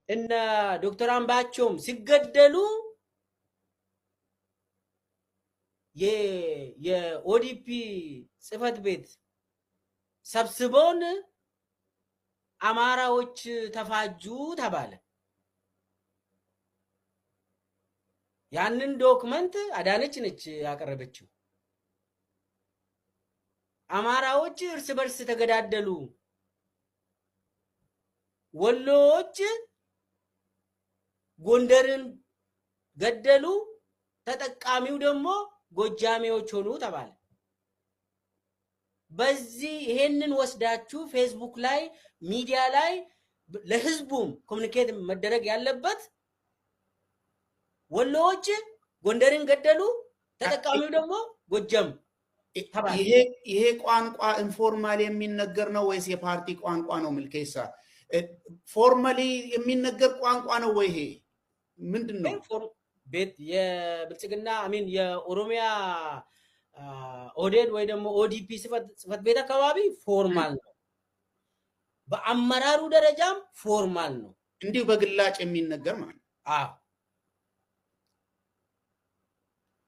እነ ዶክተር አምባቸውም ሲገደሉ የኦዲፒ ጽህፈት ቤት ሰብስቦን አማራዎች ተፋጁ ተባለ። ያንን ዶክመንት አዳነች ነች ያቀረበችው። አማራዎች እርስ በርስ ተገዳደሉ፣ ወሎዎች ጎንደርን ገደሉ፣ ተጠቃሚው ደግሞ ጎጃሜዎች ሆኑ ተባለ። በዚህ ይሄንን ወስዳችሁ ፌስቡክ ላይ ሚዲያ ላይ ለህዝቡም ኮሙኒኬት መደረግ ያለበት ወሎዎች ጎንደርን ገደሉ፣ ተጠቃሚው ደግሞ ጎጃም ተባለ። ይሄ ቋንቋ ኢንፎርማሊ የሚነገር ነው ወይስ የፓርቲ ቋንቋ ነው? ምልኬሳ ፎርማሊ የሚነገር ቋንቋ ነው ወይ? ይሄ ምንድነው? ቤት የብልጽግና አሚን የኦሮሚያ ኦዴድ ወይ ደግሞ ኦዲፒ ጽህፈት ቤት አካባቢ ፎርማል ነው። በአመራሩ ደረጃም ፎርማል ነው። እንዲሁ በግላጭ የሚነገር ማለት ነው። አዎ።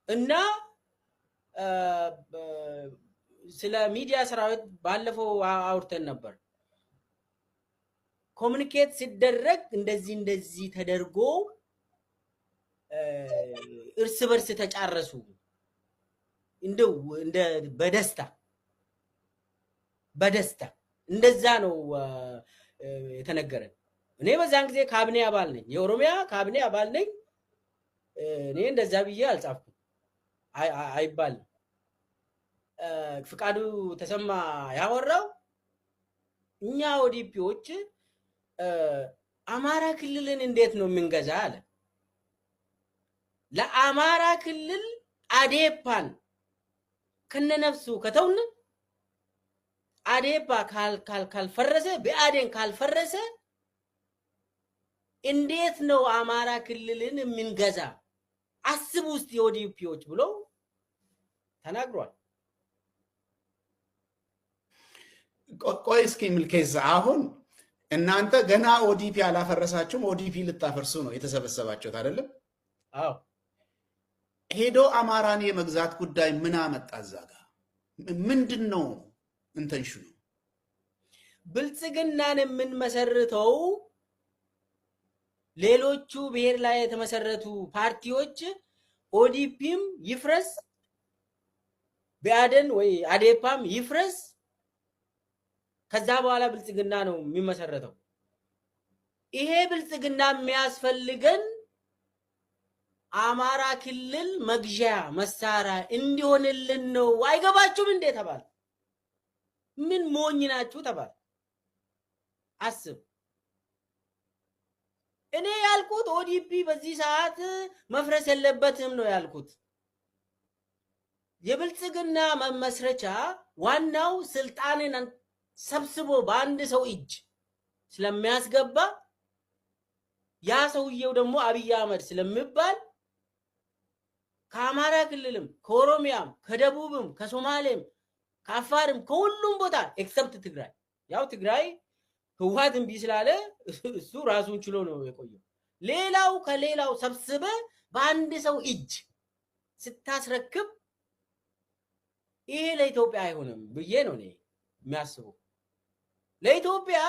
እና ስለ ሚዲያ ሰራዊት ባለፈው አውርተን ነበር። ኮሙኒኬት ሲደረግ እንደዚህ ተደርጎ እርስ በርስ ተጫረሱ እንደው በደስታ እንደዛ ነው የተነገረን። እኔ በዛን ጊዜ ካቢኔ አባል ነኝ፣ የኦሮሚያ ካቢኔ አባል ነኝ። እኔ እንደዛ ብዬ አልጻፍኩም አይባልም። ፍቃዱ ተሰማ ያወራው እኛ ኦዲፒዎች አማራ ክልልን እንዴት ነው የምንገዛ አለ። ለአማራ ክልል አዴፓን ከነነፍሱ ከተውን አዴፓ ካልፈረሰ በአዴን ካልፈረሰ እንዴት ነው አማራ ክልልን የምንገዛ? አስቡ ውስጥ የኦዲፒዎች ብሎ ተናግሯል። ቆይ እስኪ ምልኬሳ አሁን እናንተ ገና ኦዲፒ አላፈረሳችሁም። ኦዲፒ ልታፈርሱ ነው የተሰበሰባችሁት አይደለም? አዎ። ሄዶ አማራን የመግዛት ጉዳይ ምን አመጣ? እዛ ጋር ምንድን ነው ኢንተንሽኑ? ብልጽግናን የምንመሰርተው ሌሎቹ ብሔር ላይ የተመሰረቱ ፓርቲዎች ኦዲፒም ይፍረስ፣ ቢአደን ወይ አዴፓም ይፍረስ፣ ከዛ በኋላ ብልጽግና ነው የሚመሰረተው። ይሄ ብልጽግና የሚያስፈልገን አማራ ክልል መግዣ መሳሪያ እንዲሆንልን ነው። አይገባችሁም እንዴ ተባለ። ምን ሞኝ ናችሁ ተባለ። አስብ። እኔ ያልኩት ኦዲፒ በዚህ ሰዓት መፍረስ የለበትም ነው ያልኩት። የብልጽግና መመስረቻ ዋናው ስልጣንን ሰብስቦ በአንድ ሰው እጅ ስለሚያስገባ ያ ሰውየው ደግሞ አብይ አህመድ ስለሚባል ከአማራ ክልልም ከኦሮሚያም ከደቡብም ከሶማሌም ከአፋርም ከሁሉም ቦታ ኤክሰፕት ትግራይ፣ ያው ትግራይ ህወሓት እምቢ ስላለ እሱ ራሱን ችሎ ነው የቆየው። ሌላው ከሌላው ሰብስበ በአንድ ሰው እጅ ስታስረክብ ይሄ ለኢትዮጵያ አይሆንም ብዬ ነው እኔ የሚያስበው። ለኢትዮጵያ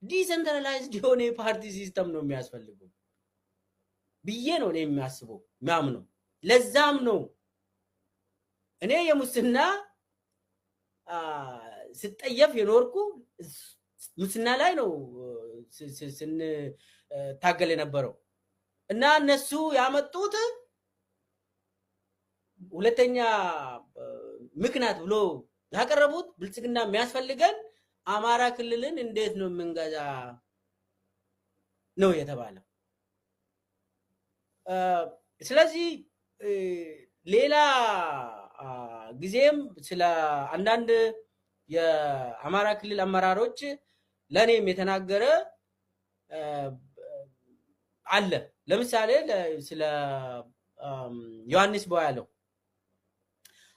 ዲሰንትራላይዝድ የሆነ የፓርቲ ሲስተም ነው የሚያስፈልገው ብዬ ነው እኔ የሚያስበው ማምነው። ለዛም ነው እኔ የሙስና ስጠየፍ የኖርኩ ሙስና ላይ ነው ስንታገል የነበረው እና እነሱ ያመጡት ሁለተኛ ምክንያት ብሎ ያቀረቡት ብልጽግና የሚያስፈልገን አማራ ክልልን እንዴት ነው የምንገዛ ነው የተባለው። ስለዚህ ሌላ ጊዜም ስለ አንዳንድ የአማራ ክልል አመራሮች ለኔም የተናገረ አለ። ለምሳሌ ስለ ዮሐንስ ቦያለው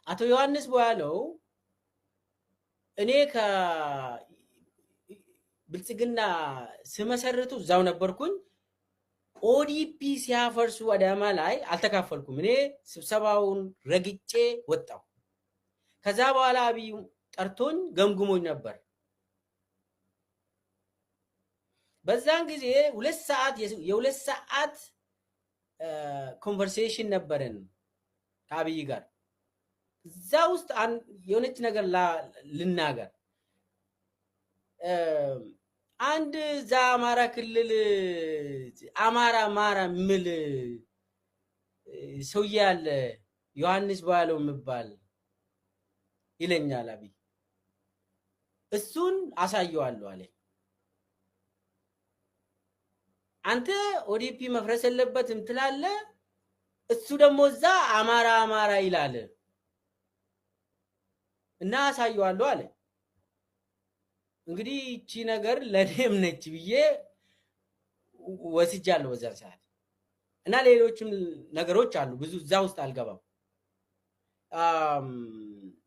አቶ ዮሐንስ ቦያለው እኔ ከብልጽግና ስመሰርቱ እዛው ነበርኩኝ። ኦዲፒ ሲያፈርሱ አዳማ ላይ አልተካፈልኩም። እኔ ስብሰባውን ረግጬ ወጣሁ። ከዛ በኋላ አብይ ጠርቶኝ ገምግሞኝ ነበር። በዛን ጊዜ 2 ሰዓት ኮንቨርሴሽን ነበረን ከአብይ ጋር። እዛ ውስጥ የሆነች ነገር ልናገር። አንድ እዛ አማራ ክልል አማራ ምል ሰውዬ አለ ዮሐንስ ባለው የሚባል ይለኛል አብይ። እሱን አሳየዋለሁ አለ። አንተ ኦዲፒ መፍረስ የለበትም ትላለህ፣ እሱ ደግሞ እዛ አማራ ይላል እና አሳየዋለሁ አለ። እንግዲህ እቺ ነገር ለኔም ነች ብዬ ወስጃለሁ በዛ ሰዓት። እና ሌሎችም ነገሮች አሉ፣ ብዙ እዛ ውስጥ አልገባም።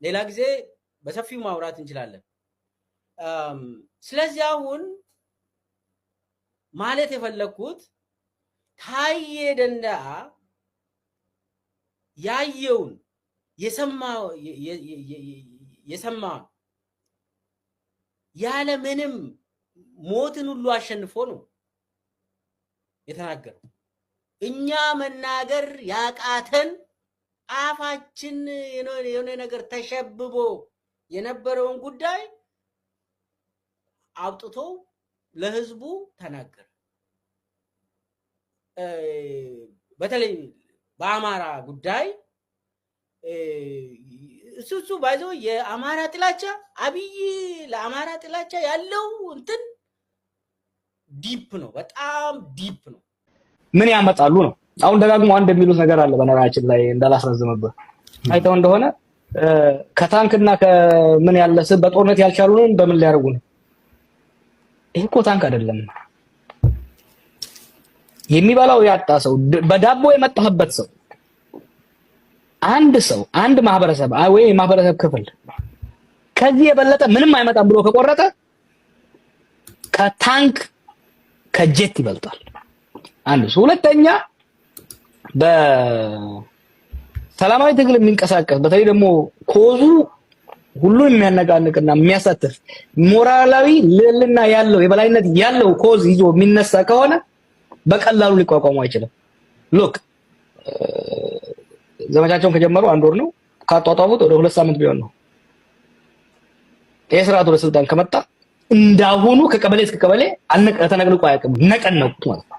ሌላ ጊዜ በሰፊው ማውራት እንችላለን። ስለዚህ አሁን ማለት የፈለኩት ታዬ ደንደዓ ያየውን የሰማውን ያለ ምንም ሞትን ሁሉ አሸንፎ ነው የተናገረው። እኛ መናገር ያቃተን አፋችን የሆነ ነገር ተሸብቦ የነበረውን ጉዳይ አውጥቶ ለህዝቡ ተናገረ። በተለይ በአማራ ጉዳይ እሱ ባይዞ የአማራ ጥላቻ አብይ ለአማራ ጥላቻ ያለው እንትን ዲፕ ነው፣ በጣም ዲፕ ነው። ምን ያመጣሉ ነው? አሁን ደጋግሞ አንድ የሚሉት ነገር አለ። በነገራችን ላይ እንዳላስረዝምበት አይተው እንደሆነ ከታንክና ከምን ያለስ በጦርነት ያልቻሉን በምን ሊያደርጉ ነው? ይሄ እኮ ታንክ አይደለም። የሚበላው ያጣ ሰው፣ በዳቦ የመጣህበት ሰው፣ አንድ ማህበረሰብ ወይ የማህበረሰብ ክፍል ከዚህ የበለጠ ምንም አይመጣም ብሎ ከቆረጠ ከታንክ ከጀት ይበልጣል። አንዱ ሁለተኛ በሰላማዊ ትግል የሚንቀሳቀስ በተለይ ደግሞ ኮዙ ሁሉን የሚያነቃንቅና የሚያሳትፍ ሞራላዊ ልዕልና ያለው የበላይነት ያለው ኮዝ ይዞ የሚነሳ ከሆነ በቀላሉ ሊቋቋሙ አይችልም። ሎክ ዘመቻቸውን ከጀመሩ 1 ወር ነው። ካጧጧፉት ወደ 2 ሳምንት ቢሆን ነው። የስርዓቱ ወደ ስልጣን ከመጣ እንዳሁኑ ከቀበሌ እስከ ቀበሌ ተነቅንቆ አያውቅም። ነቀነቁት ማለት ነው።